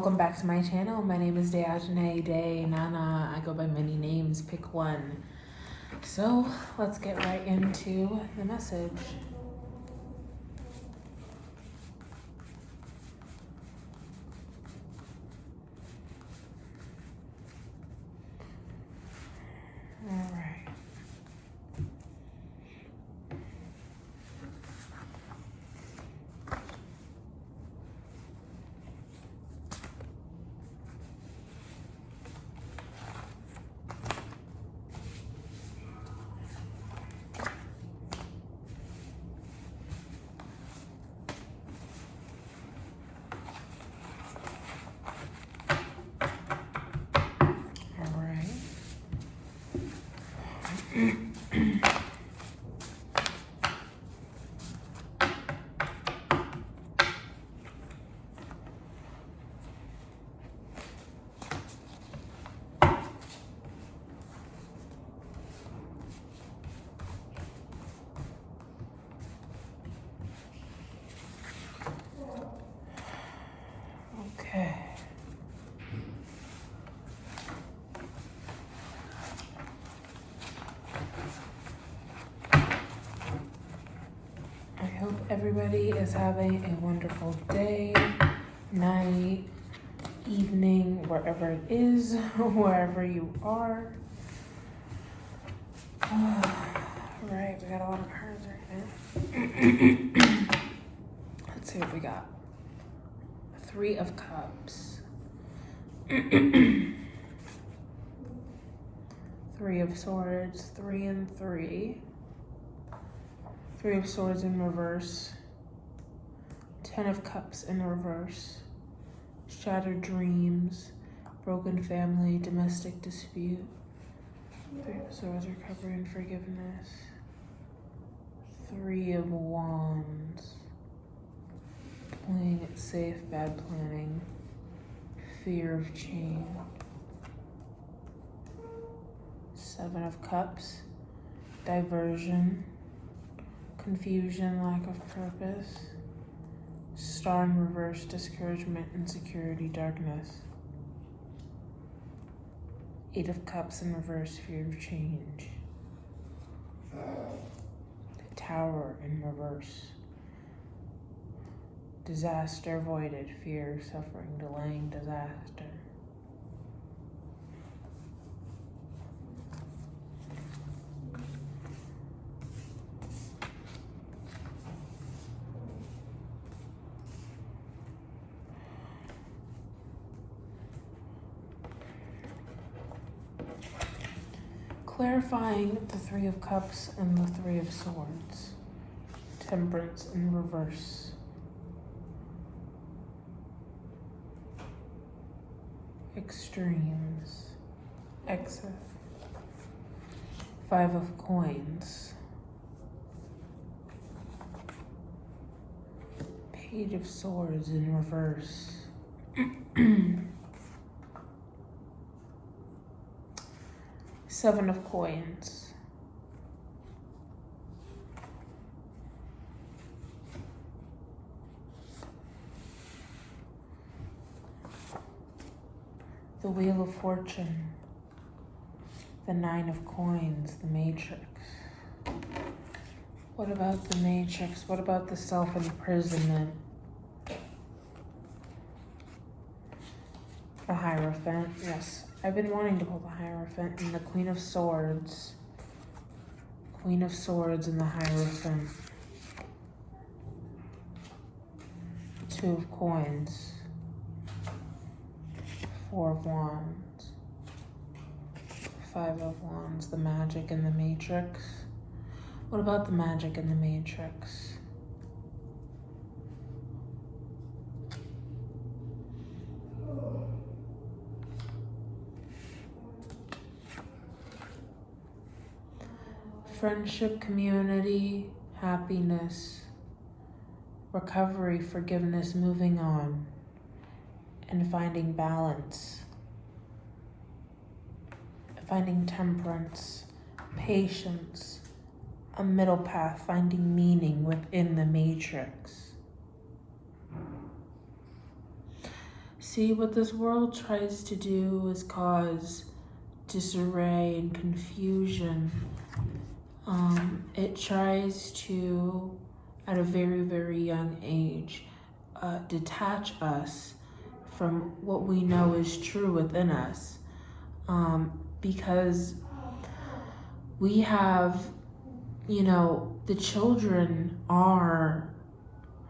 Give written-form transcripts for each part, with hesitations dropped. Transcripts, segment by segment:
welcome back to my channel. My name is Deajane Day Nana. I go by many names, pick one. So let's get right into the message. All right. Okay. I hope everybody is having a wonderful day, night, evening, wherever it is, wherever you are. Right, we got a lot of cards right now. Let's see what we got. 3 of Cups. 3 of Swords, 3 and 3. 3 of Swords in reverse. 10 of Cups in reverse. Shattered dreams, broken family, domestic dispute. 3 of Swords, recovery and forgiveness. 3 of Wands. Playing it safe, bad planning. Fear of change. 7 of Cups. Diversion. Confusion, lack of purpose. Star in reverse, discouragement, insecurity, darkness. 8 of Cups in reverse, fear of change. The Tower in reverse. Disaster avoided, fear, suffering, delaying, disaster. Clarifying the 3 of Cups and the 3 of Swords. Temperance in reverse. Extremes. Excess. 5 of Coins. Page of Swords in reverse. 7 of Coins. The Wheel of Fortune. The 9 of Coins, the Matrix. What about the Matrix? What about the self-imprisonment? The Hierophant, yes. I've been wanting to pull the Hierophant and the Queen of Swords. Queen of Swords and the Hierophant. 2 of Coins. 4 of Wands. 5 of Wands, the Magic and the Matrix. What about the Magic and the Matrix? Friendship, community, happiness, recovery, forgiveness, moving on, and finding balance, finding temperance, patience, a middle path, finding meaning within the matrix. See, what this world tries to do is cause disarray and confusion. It tries to, at a very, very young age, detach us from what we know is true within us. Because we have, the children are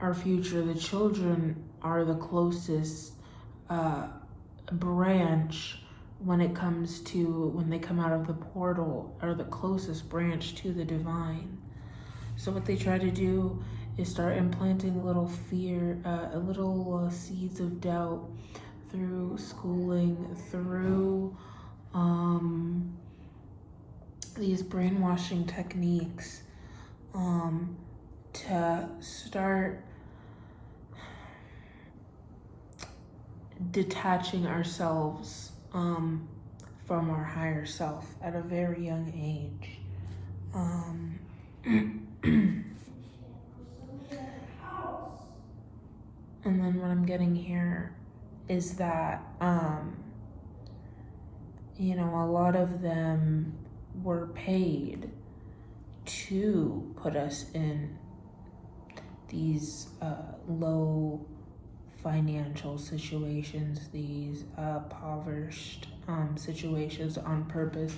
our future. The children are the closest branch when it comes to when they come out of the portal, are the closest branch to the divine. So what they try to do is start implanting little fear, little seeds of doubt through schooling, through these brainwashing techniques, to start detaching ourselves from our higher self at a very young age. And then what I'm getting here is that, a lot of them were paid to put us in these low financial situations, these impoverished situations on purpose.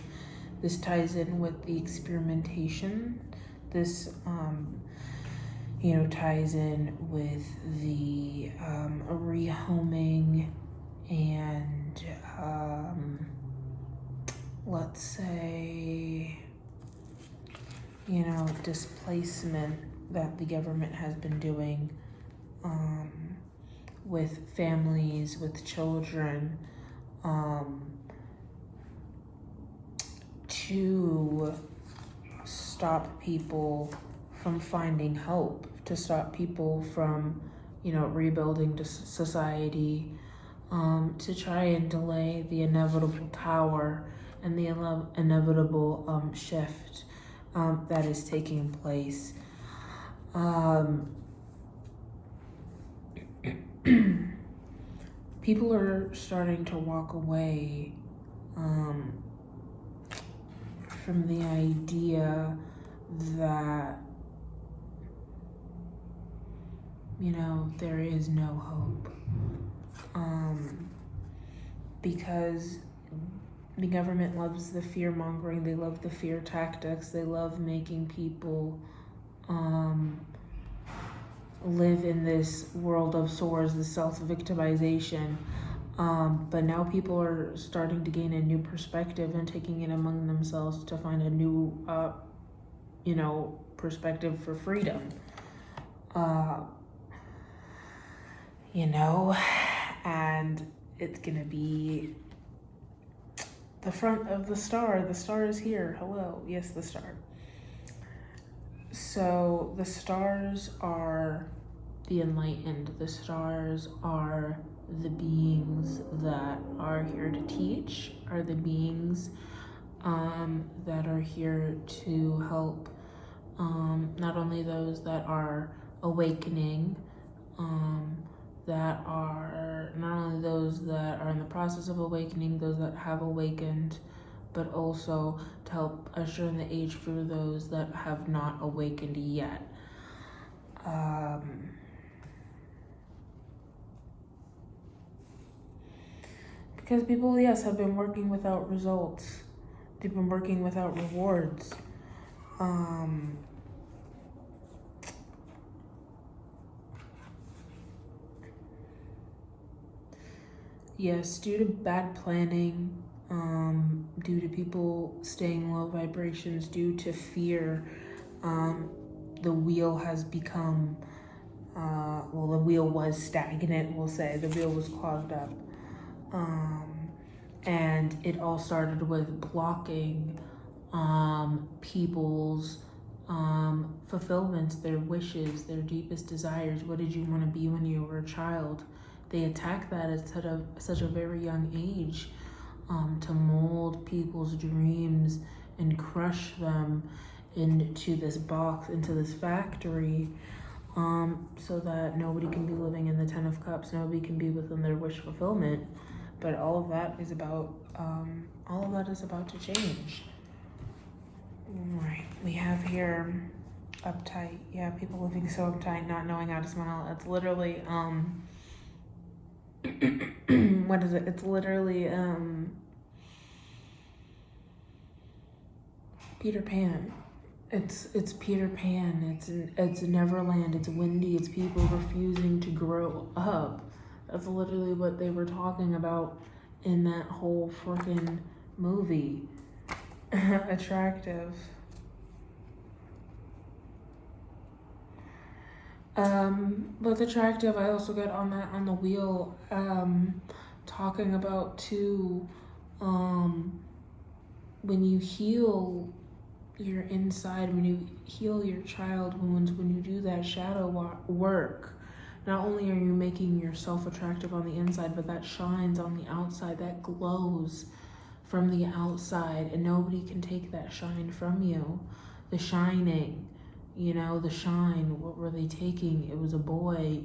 This ties in with the experimentation. This ties in with the rehoming and let's say, displacement that the government has been doing with families, with children, to stop people from finding hope, to stop people from, rebuilding society, to try and delay the inevitable tower and the inevitable shift that is taking place. People are starting to walk away from the idea that, there is no hope. Because the government loves the fear mongering, they love the fear tactics, they love making people live in this world of swords, the self-victimization. But now people are starting to gain a new perspective and taking it among themselves to find a new, perspective for freedom. And it's gonna be the front of the star. The star is here. Hello. Yes, the star. So the stars are the enlightened. The stars are the beings that are here to teach, are the beings that are here to help not only those that are awakening, that are not only those that are in the process of awakening, those that have awakened, but also to help usher in the age for those that have not awakened yet. Because people, yes, have been working without results. They've been working without rewards. Yes, due to bad planning, due to people staying low vibrations, due to fear, the wheel has become, the wheel was stagnant, we'll say. The wheel was clogged up. And it all started with blocking people's fulfillments, their wishes, their deepest desires. What did you want to be when you were a child? They attack that at such a very young age, to mold people's dreams and crush them into this box, into this factory, so that nobody can be living in the Ten of Cups, nobody can be within their wish fulfillment. But all of that is about to change. All right, we have here uptight. Yeah, people living so uptight, not knowing how to smile. It's literally what is it? It's literally Peter Pan. It's Peter Pan. It's Neverland. It's windy. It's people refusing to grow up. That's literally what they were talking about in that whole freaking movie. Attractive. With attractive, I also got on the wheel, talking about too, when you heal your inside, when you heal your child wounds, when you do that shadow work, not only are you making yourself attractive on the inside, but that shines on the outside, that glows from the outside, and nobody can take that shine from you. The shining, the shine, what were they taking? It was a boy,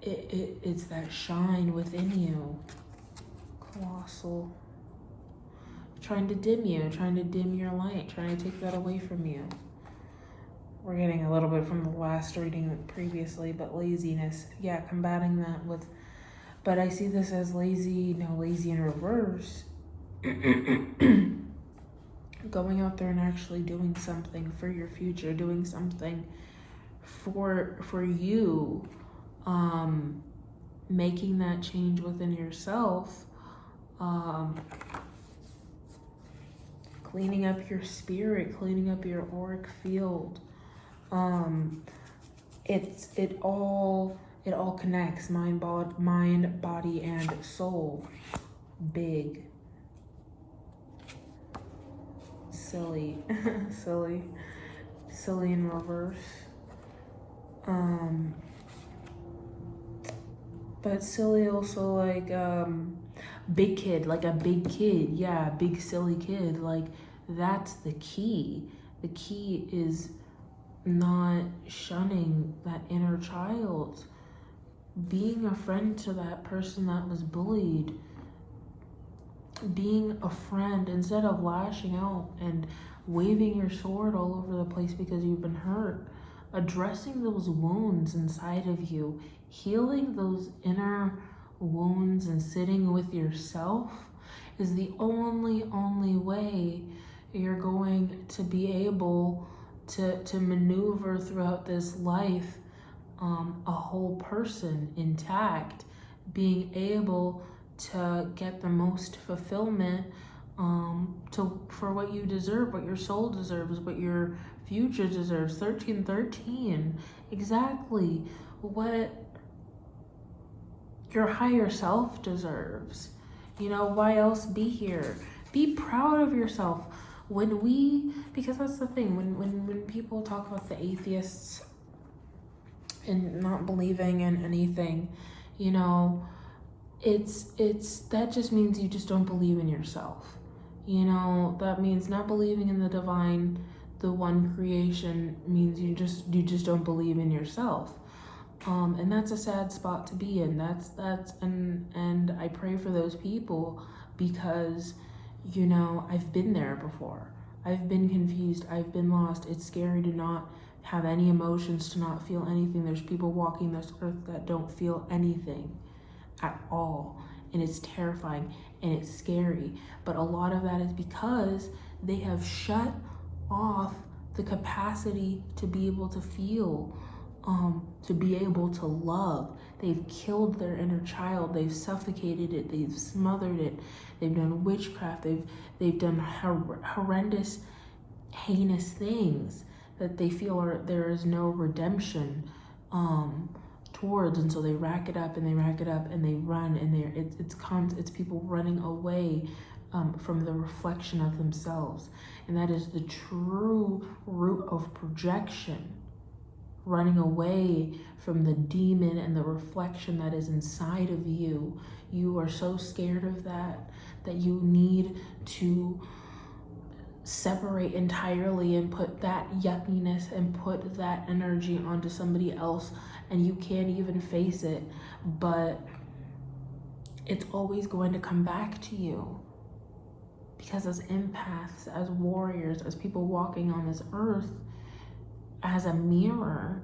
it's that shine within you. Colossal. Trying to dim you, trying to dim your light, trying to take that away from you. We're getting a little bit from the last reading previously, but laziness. Yeah, combating that with, but I see this as lazy in reverse. Going out there and actually doing something for your future, doing something for you, making that change within yourself, cleaning up your spirit, cleaning up your auric field. It all connects, mind, body, and soul. Big. Silly in reverse. But silly also like big kid, like a big kid. Yeah, big silly kid. Like that's the key. The key is not shunning that inner child, being a friend to that person that was bullied, being a friend instead of lashing out and waving your sword all over the place because you've been hurt. Addressing those wounds inside of you, healing those inner wounds and sitting with yourself is the only way you're going to be able to maneuver throughout this life, a whole person intact, being able to get the most fulfillment for what you deserve, what your soul deserves, what your future deserves. 1313, exactly what your higher self deserves. Why else be here? Be proud of yourself. Because that's the thing, when people talk about the atheists and not believing in anything, it's that just means you just don't believe in yourself. That means not believing in the divine, the one creation, means you just don't believe in yourself. And that's a sad spot to be in. And I pray for those people because I've been there before. I've been confused. I've been lost. It's scary to not have any emotions, to not feel anything. There's people walking this earth that don't feel anything at all. And it's terrifying and it's scary. But a lot of that is because they have shut off the capacity to be able to feel, to be able to love. They've killed their inner child. They've suffocated it. They've smothered it. They've done witchcraft. They've done horrendous, heinous things that they feel there is no redemption towards, and so they rack it up and they run, and it's people running away from the reflection of themselves, and that is the true root of projection. Running away from the demon and the reflection that is inside of you. You are so scared of that you need to separate entirely and put that yuckiness and put that energy onto somebody else, and you can't even face it, but it's always going to come back to you. Because as empaths, as warriors, as people walking on this earth, as a mirror,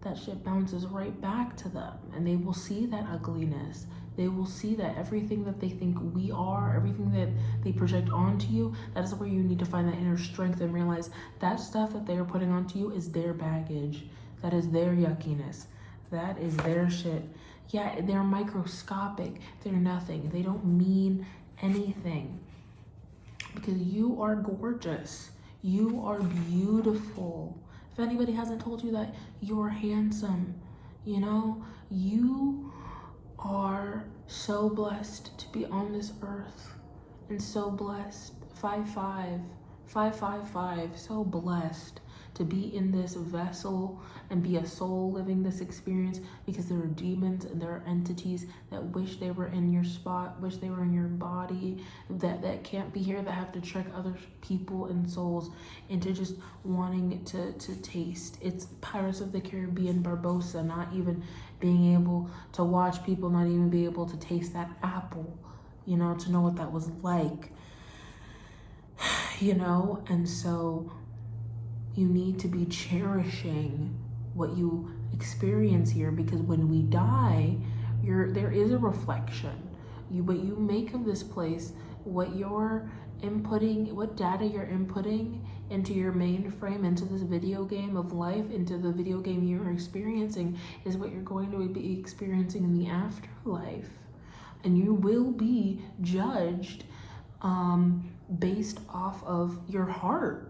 that shit bounces right back to them, and they will see that ugliness. They will see that everything that they think we are, everything that they project onto you, that is where you need to find that inner strength and realize that stuff that they are putting onto you is their baggage. That is their yuckiness. That is their shit. Yeah, they're microscopic. They're nothing. They don't mean anything. Because you are gorgeous. You are beautiful. If anybody hasn't told you that, you're handsome. You know, you are so blessed to be on this earth, and so blessed. 555, so blessed to be in this vessel and be a soul living this experience, because there are demons and there are entities that wish they were in your spot, wish they were in your body, that can't be here, that have to trick other people and souls into just wanting to taste. It's Pirates of the Caribbean Barbosa, not even being able to watch people, not even be able to taste that apple, you know, to know what that was like, you know. And so you need to be cherishing what you experience here, because when we die, there is a reflection. What you make of this place, what you're inputting, what data you're inputting into your mainframe, into this video game of life, into the video game you're experiencing, is what you're going to be experiencing in the afterlife. And you will be judged based off of your heart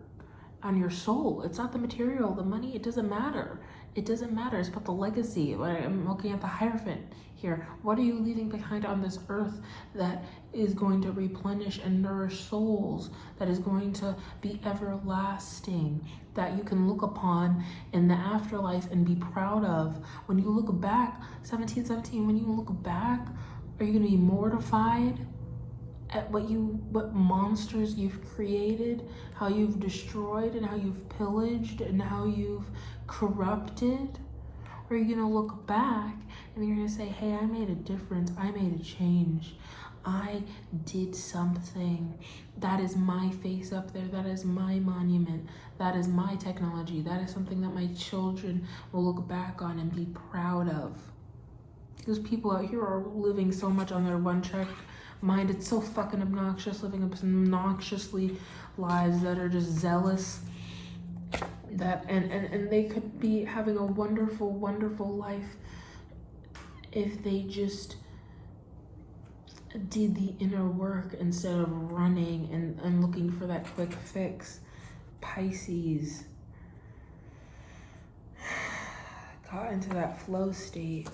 and your soul. It's not the material, the money, it doesn't matter. It doesn't matter. It's about the legacy. I'm looking at the Hierophant here. What are you leaving behind on this earth that is going to replenish and nourish souls, that is going to be everlasting, that you can look upon in the afterlife and be proud of? When you look back, 1717, when you look back, are you going to be mortified at what monsters you've created, how you've destroyed and how you've pillaged and how you've corrupted? Or are you gonna look back and you're gonna say, hey, I made a difference, I made a change, I did something. That is my face up there, that is my monument, that is my technology, that is something that my children will look back on and be proud of. Because people out here are living so much on their one-track mind. It's so fucking obnoxious, living obnoxiously lives that are just zealous, that and they could be having a wonderful life if they just did the inner work instead of running and looking for that quick fix. Pisces got into that flow state.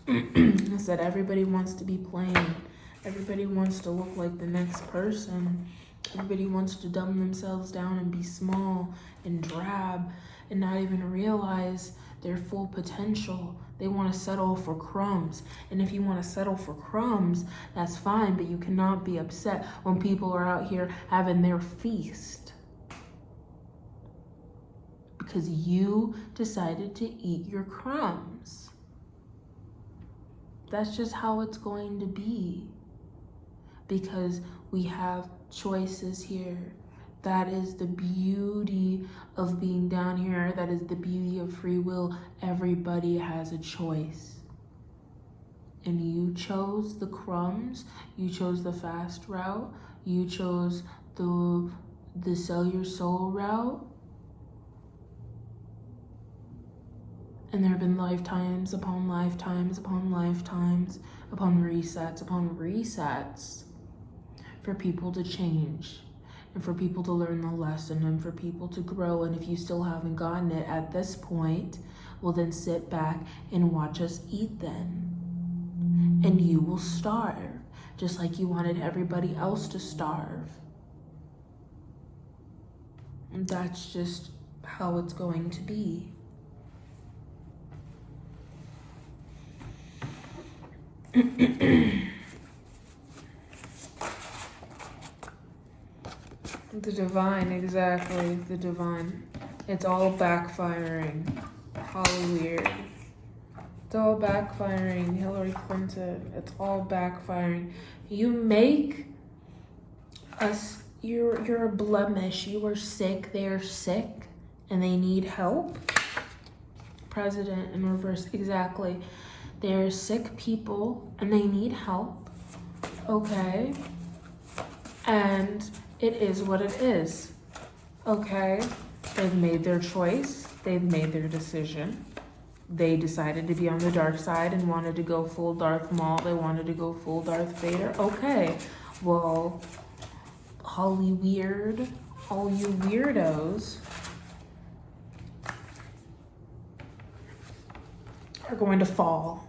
I said everybody wants to be plain. Everybody wants to look like the next person. Everybody wants to dumb themselves down and be small and drab and not even realize their full potential. They want to settle for crumbs. And if you want to settle for crumbs, that's fine, but you cannot be upset when people are out here having their feast, because you decided to eat your crumbs. That's just how it's going to be, because we have choices here. That is the beauty of being down here. That is the beauty of free will. Everybody has a choice. And you chose the crumbs. You chose the fast route. You chose the sell your soul route. And there have been lifetimes upon lifetimes upon lifetimes upon resets for people to change and for people to learn the lesson and for people to grow. And if you still haven't gotten it at this point, well, then sit back and watch us eat then. And you will starve, just like you wanted everybody else to starve. And that's just how it's going to be. The divine, exactly. The divine. It's all backfiring. How weird. It's all backfiring. Hillary Clinton. It's all backfiring. You make us, you're a blemish. You are sick. They are sick and they need help. President in reverse. Exactly. They're sick people and they need help. Okay. And it is what it is. Okay. They've made their choice. They've made their decision. They decided to be on the dark side and wanted to go full Darth Maul. They wanted to go full Darth Vader. Okay. Well, all you weirdos are going to fall.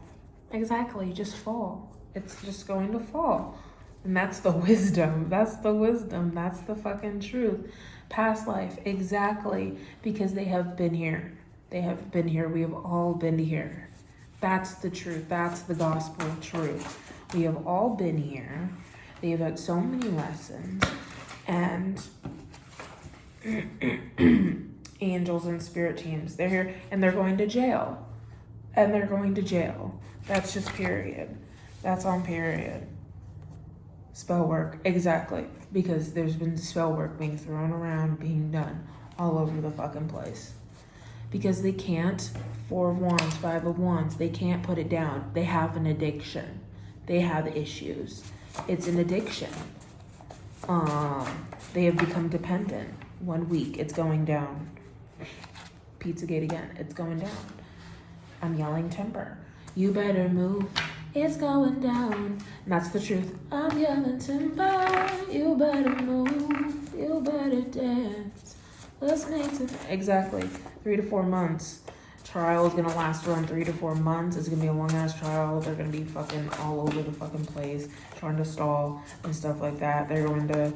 Exactly, just fall. It's just going to fall. And that's the wisdom. That's the wisdom. That's the fucking truth. Past life, exactly, because they have been here. They have been here. We have all been here. That's the truth. That's the gospel truth. We have all been here. They have had so many lessons. And angels and spirit teams, they're here and they're going to jail. And they're going to jail. That's just period. That's on period. Spell work, exactly. Because there's been spell work being thrown around, being done all over the fucking place. Because they can't, 4 of Wands, 5 of Wands, they can't put it down. They have an addiction. They have issues. It's an addiction. They have become dependent. 1 week, it's going down. Pizzagate again, it's going down. I'm yelling timber. You better move. It's going down. And that's the truth. I'm yelling timber. You better move. You better dance. Let's make some. Exactly. 3 to 4 months. Trial is going to last around 3 to 4 months. It's going to be a long ass trial. They're going to be fucking all over the fucking place, trying to stall and stuff like that. They're going to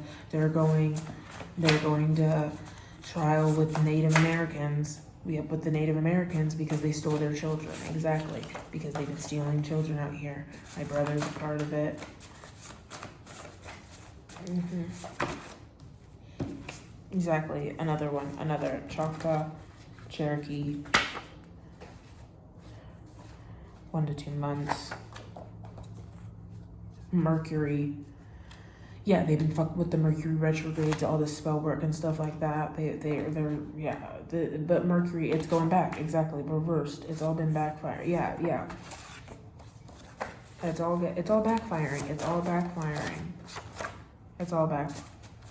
trial with Native Americans. With the Native Americans because they stole their children. Exactly. Because they've been stealing children out here. My brother's a part of it. Exactly. Another one. Another Choctaw, Cherokee. 1 to 2 months. Mercury. Yeah, they've been fucked with the Mercury retrogrades, all the spell work and stuff like that. But Mercury, it's going back. Exactly, reversed. It's all been backfire. Yeah. It's all backfiring. It's all backfiring. It's all back.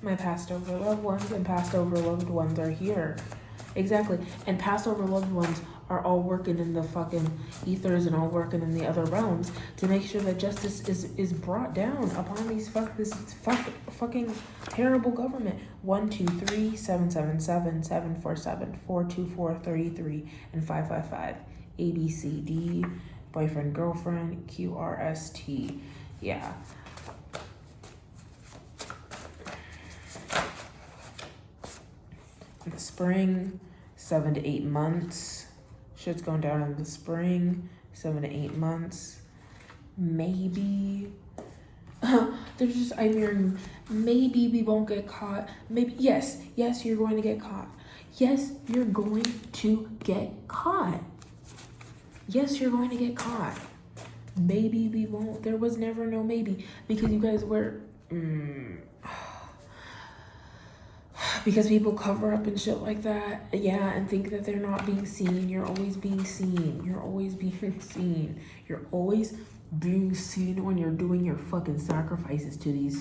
My past over loved ones and past over loved ones are here. Exactly, and past over loved ones are all working in the fucking ethers and all working in the other realms to make sure that justice is brought down upon this fucking terrible government. 1 2 3 7 7 7 7 4 7 4 2 4 33 and 5 5 5 A B C D boyfriend girlfriend QRST. Yeah. In the spring, 7 to 8 months. Shit's going down in the spring, 7 to 8 months. Maybe. I'm hearing maybe we won't get caught. Maybe, yes, you're going to get caught. Yes, you're going to get caught. Yes, you're going to get caught. Maybe we won't. There was never no maybe because you guys were. Because people cover up and shit like that, yeah, and think that they're not being seen. You're always being seen. You're always being seen. You're always being seen when you're doing your fucking sacrifices to these.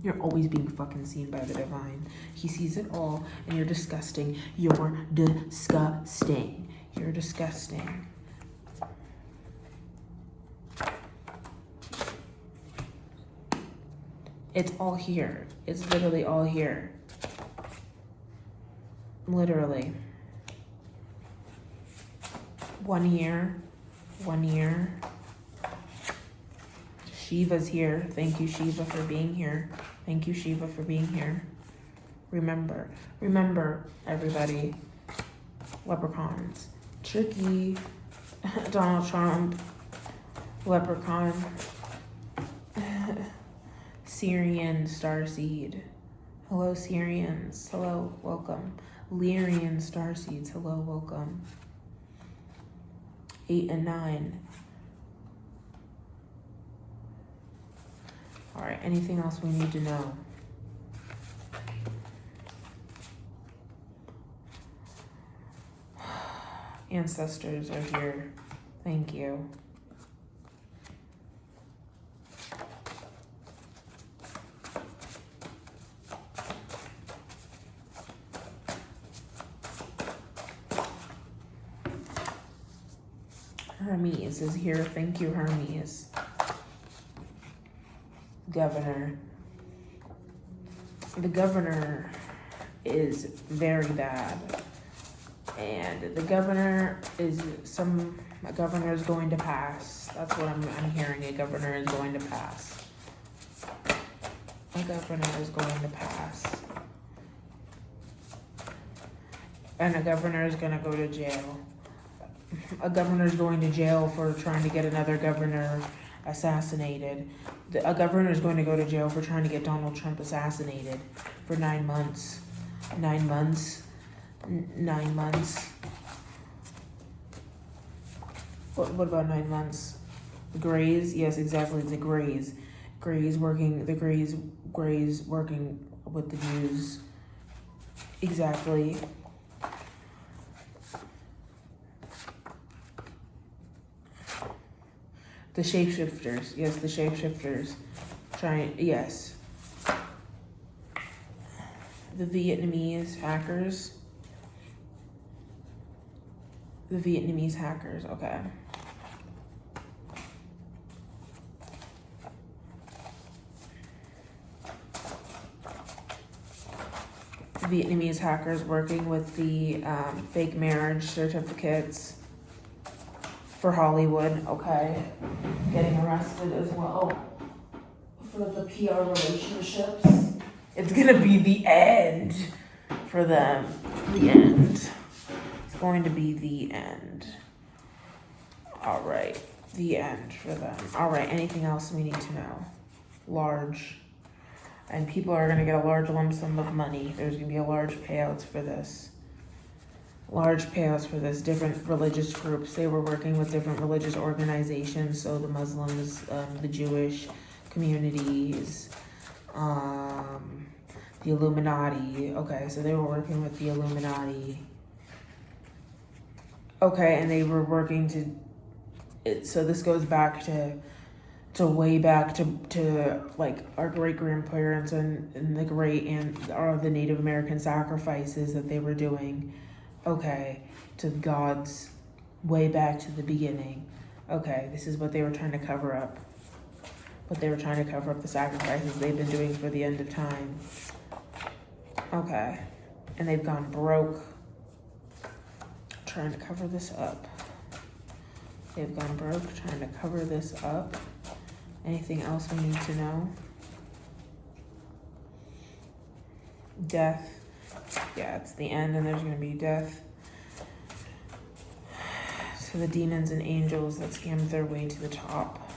You're always being fucking seen by the divine. He sees it all, and you're disgusting. You're disgusting. You're disgusting. It's all here. It's literally all here. Literally. 1 year. 1 year. Shiva's here. Thank you, Shiva, for being here. Thank you, Shiva, for being here. Remember, everybody. Leprechauns. Tricky. Donald Trump. Leprechaun. Syrian starseed. Hello, Syrians. Hello, welcome. Lyrian starseeds. Hello, welcome. 8 and 9. All right, anything else we need to know? Ancestors are here. Thank you. Hermes is here. Thank you, Hermes. Governor. The governor is very bad. And the governor is a governor is going to pass. That's what I'm hearing. A governor is going to pass. A governor is going to pass. And a governor is going to go to jail. A governor is going to jail for trying to get another governor assassinated. A governor is going to go to jail for trying to get Donald Trump assassinated for 9 months. 9 months. 9 months. What about 9 months? The Greys? Yes, exactly. The Greys. Greys working with the Jews. Exactly. The shapeshifters. Yes, the shapeshifters. Yes. The Vietnamese hackers. The Vietnamese hackers, okay. Vietnamese hackers working with the fake marriage certificates for Hollywood, okay. Getting arrested as well for the PR relationships. It's gonna be the end for them. The end. It's going to be the end. All right. The end for them. All right. Anything else we need to know? Large. And people are going to get a large lump sum of money. There's going to be a large payouts for this. Large payouts for this. Different religious groups. They were working with different religious organizations. So the Muslims, the Jewish communities, the Illuminati. Okay, so they were working with the Illuminati. Okay, and they were working so this goes back to way back to like our great grandparents and the Native American sacrifices that they were doing. Okay, to gods way back to the beginning. Okay, this is what they were trying to cover up. But they were trying to cover up the sacrifices they've been doing for the end of time. Okay, and they've gone broke trying to cover this up. They've gone broke trying to cover this up. Anything else we need to know? Death. Yeah, it's the end and there's going to be death. So the demons and angels that scammed their way to the top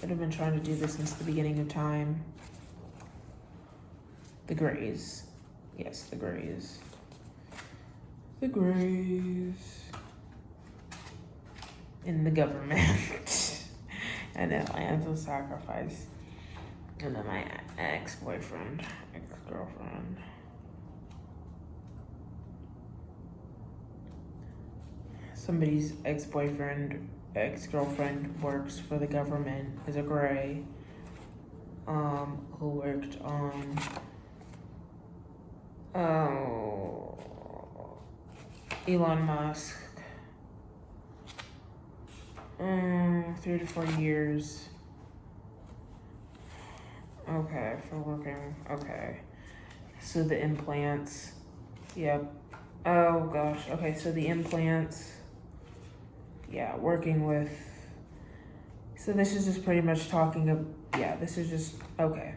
that have been trying to do this since the beginning of time. The Greys. Yes, the Greys. The Greys. In the government. And then lands of sacrifice. And then my ex-boyfriend, ex-girlfriend. Somebody's ex-boyfriend, ex-girlfriend works for the government, is a Grey, who worked on, Elon Musk. 3 to 4 years. Okay, for working. Okay. So the implants. Yep. Oh gosh. Okay, so the implants. Yeah, working with. So this is just pretty much talking of. Yeah, this is just. Okay.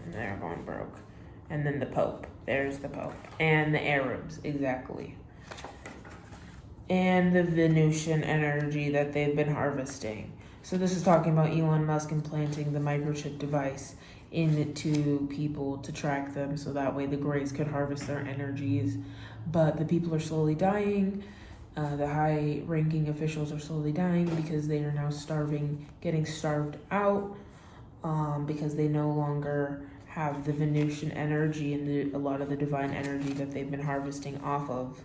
And they're going broke. And then the Pope. There's the Pope. And the Arabs, exactly. And the Venusian energy that they've been harvesting. So this is talking about Elon Musk implanting the microchip device into people to track them, so that way the Greys could harvest their energies. But the people are slowly dying. The high-ranking officials are slowly dying because they are now starving, getting starved out, because they no longer have the Venusian energy and a lot of the divine energy that they've been harvesting off of.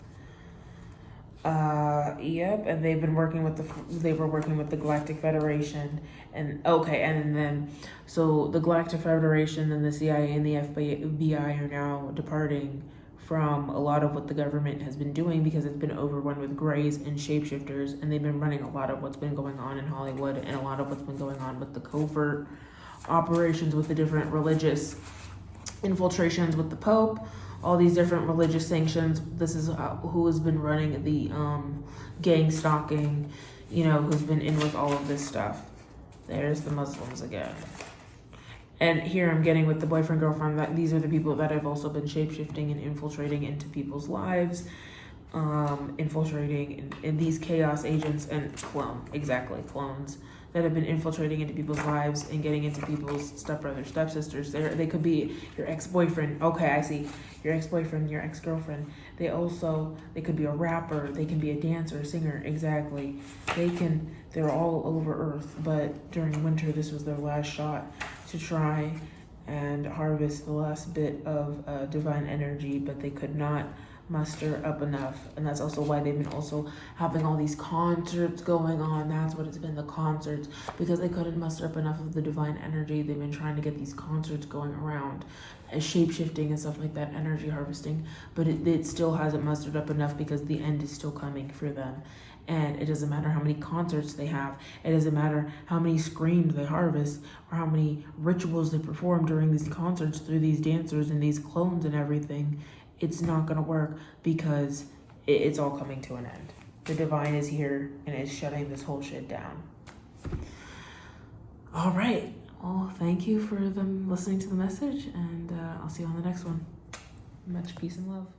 Yep, and they were working with the Galactic Federation, and then so the Galactic Federation and the CIA and the FBI are now departing from a lot of what the government has been doing because it's been overrun with Greys and shapeshifters, and they've been running a lot of what's been going on in Hollywood and a lot of what's been going on with the covert operations with the different religious infiltrations with the Pope, all these different religious sanctions. This is who has been running the gang stalking, who's been in with all of this stuff. There's the Muslims again. And here I'm getting with the boyfriend, girlfriend, that these are the people that have also been shapeshifting and infiltrating into people's lives, infiltrating in these chaos agents and clones that have been infiltrating into people's lives and getting into people's stepbrothers, stepsisters. They could be your ex-boyfriend. Okay, I see. Your ex-boyfriend, your ex-girlfriend. They could be a rapper. They can be a dancer, singer. Exactly. They're all over Earth, but during winter, this was their last shot to try and harvest the last bit of divine energy, but they could not muster up enough. And that's also why they've been also having all these concerts going on. That's what it's been, the concerts, because they couldn't muster up enough of the divine energy. They've been trying to get these concerts going around, shape-shifting and stuff like that, energy harvesting, but it still hasn't mustered up enough because the end is still coming for them. And it doesn't matter how many concerts they have. It doesn't matter how many screams they harvest or how many rituals they perform during these concerts through these dancers and these clones and everything. It's not going to work because it's all coming to an end. The divine is here and is shutting this whole shit down. All right. Well, thank you for them listening to the message, and I'll see you on the next one. Much peace and love.